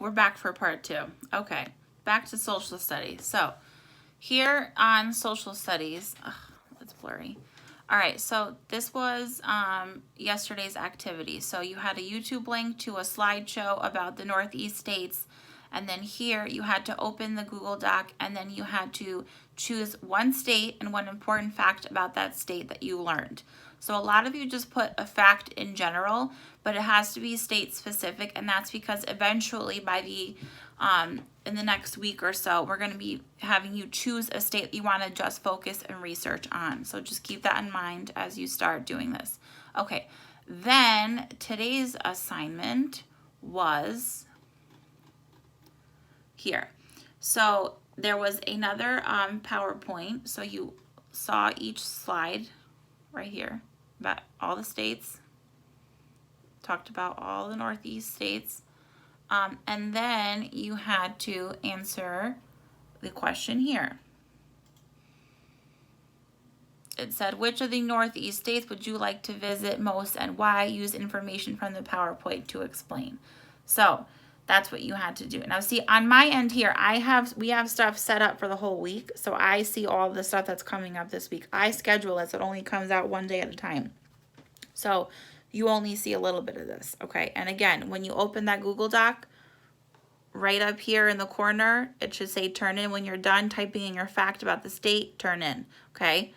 We're back for part 2. Okay, back to social studies. So here on social studies, it's blurry. All right, so this was yesterday's activity. So you had a YouTube link to a slideshow about the Northeast states, and then here you had to open the Google Doc, and then you had to choose one state and one important fact about that state that you learned. So a lot of you just put a fact in general, but it has to be state specific, and that's because eventually by the in the next week or so, we're going to be having you choose a state that you want to just focus and research on. So just keep that in mind as you start doing this. Okay, then today's assignment was here. So there was another PowerPoint. So you saw each slide right here about all the states, talked about all the Northeast states. And then you had to answer the question here. It said, which of the Northeast states would you like to visit most and why? Use information from the PowerPoint to explain. So that's what you had to do. Now see, on my end here, we have stuff set up for the whole week. So I see all the stuff that's coming up this week. I schedule it so it only comes out one day at a time. So you only see a little bit of this, okay? And again, when you open that Google Doc, right up here in the corner, it should say turn in. When you're done typing in your fact about the state, turn in, okay?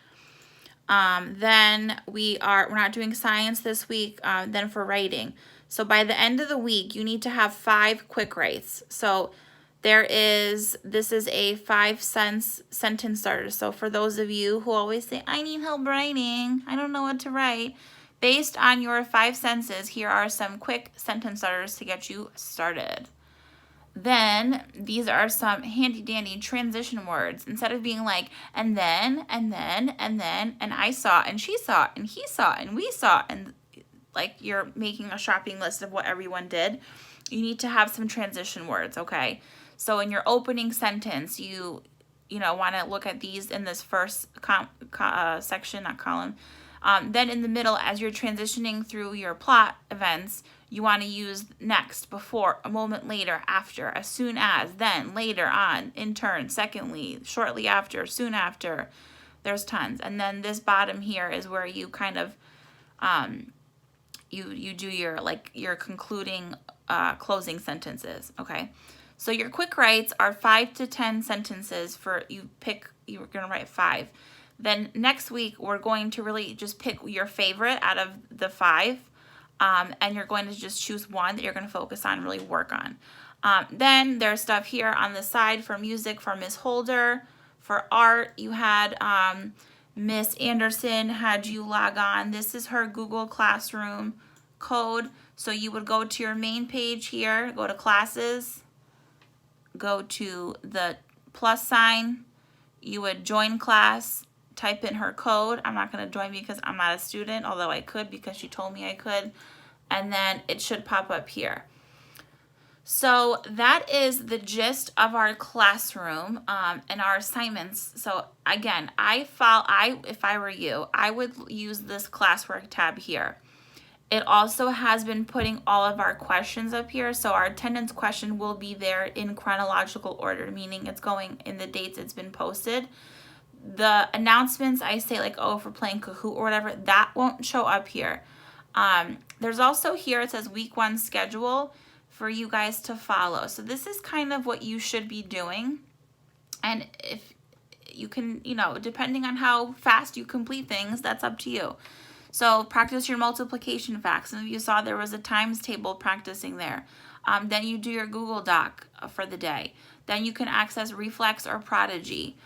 Then we're not doing science this week, then for writing. So by the end of the week, you need to have 5 quick writes. So this is a 5-sentence sentence starter. So for those of you who always say, I need help writing, I don't know what to write, based on your 5 sentences, here are some quick sentence starters to get you started. Then these are some handy dandy transition words. Instead of being like, and then, and then, and then, and I saw, and she saw, and he saw, and we saw, and like you're making a shopping list of what everyone did, you need to have some transition words, okay? So in your opening sentence, you want to look at these in this first section, not column. Then in the middle, as you're transitioning through your plot events, you want to use next, before, a moment later, after, as soon as, then, later, on, in turn, secondly, shortly after, soon after. There's tons. And then this bottom here is where you kind of you do your concluding closing sentences, okay? So your quick writes are 5 to 10 sentences you're going to write 5. Then next week, we're going to really just pick your favorite out of the 5, and you're going to just choose one that you're going to focus on and really work on. Then there's stuff here on the side for music for Miss Holder. For art, you had Miss Anderson had you log on. This is her Google Classroom code. So you would go to your main page here, go to classes, go to the plus sign, you would join class, type in her code. I'm not going to join because I'm not a student, although I could because she told me I could. And then it should pop up here. So that is the gist of our classroom and our assignments. So again, if I were you, I would use this classwork tab here. It also has been putting all of our questions up here. So our attendance question will be there in chronological order, meaning it's going in the dates it's been posted. The announcements, I say like, oh, if we're playing Kahoot or whatever, that won't show up here. There's also here, it says week 1 schedule for you guys to follow. So this is kind of what you should be doing. And if you can, depending on how fast you complete things, that's up to you. So practice your multiplication facts. Some of you saw there was a times table practicing there. Then you do your Google Doc for the day. Then you can access Reflex or Prodigy.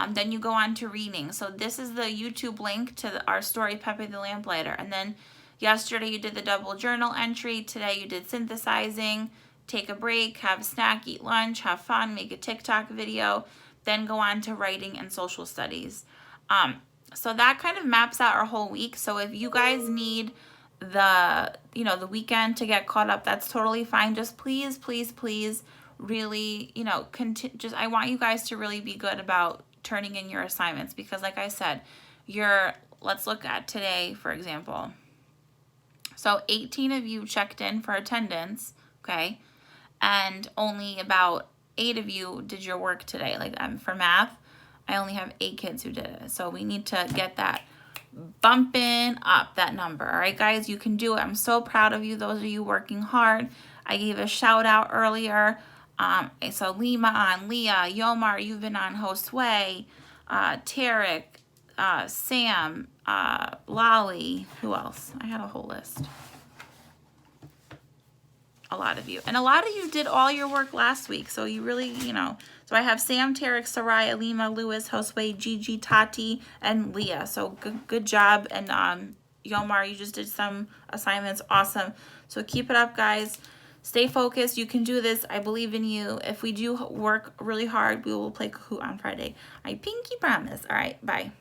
Then you go on to reading. So this is the YouTube link to our story, Pepe the Lamplighter. And then yesterday you did the double journal entry. Today you did synthesizing. Take a break, have a snack, eat lunch, have fun, make a TikTok video. Then go on to writing and social studies. So that kind of maps out our whole week. So if you guys need the weekend to get caught up, that's totally fine. Just please, please, please, really, I want you guys to really be good about turning in your assignments because, like I said, let's look at today, for example. So 18 of you checked in for attendance, okay? and only about 8 of you did your work today. Like for math, I only have 8 kids who did it. So we need to get that bumping up, that number. All right, guys, you can do it. I'm so proud of you. Those of you working hard. I gave a shout out earlier. So Lima on, Leah, Yomar, you've been on, Josue, Tarek, Sam, Lolly, who else? I had a whole list. A lot of you. And a lot of you did all your work last week. So you really, you know. So I have Sam, Tarek, Soraya, Lima, Lewis, Josue, Gigi, Tati, and Leah. So good job. And Yomar, you just did some assignments. Awesome. So keep it up, guys. Stay focused. You can do this. I believe in you. If we do work really hard, we will play Kahoot on Friday. I pinky promise. All right. Bye.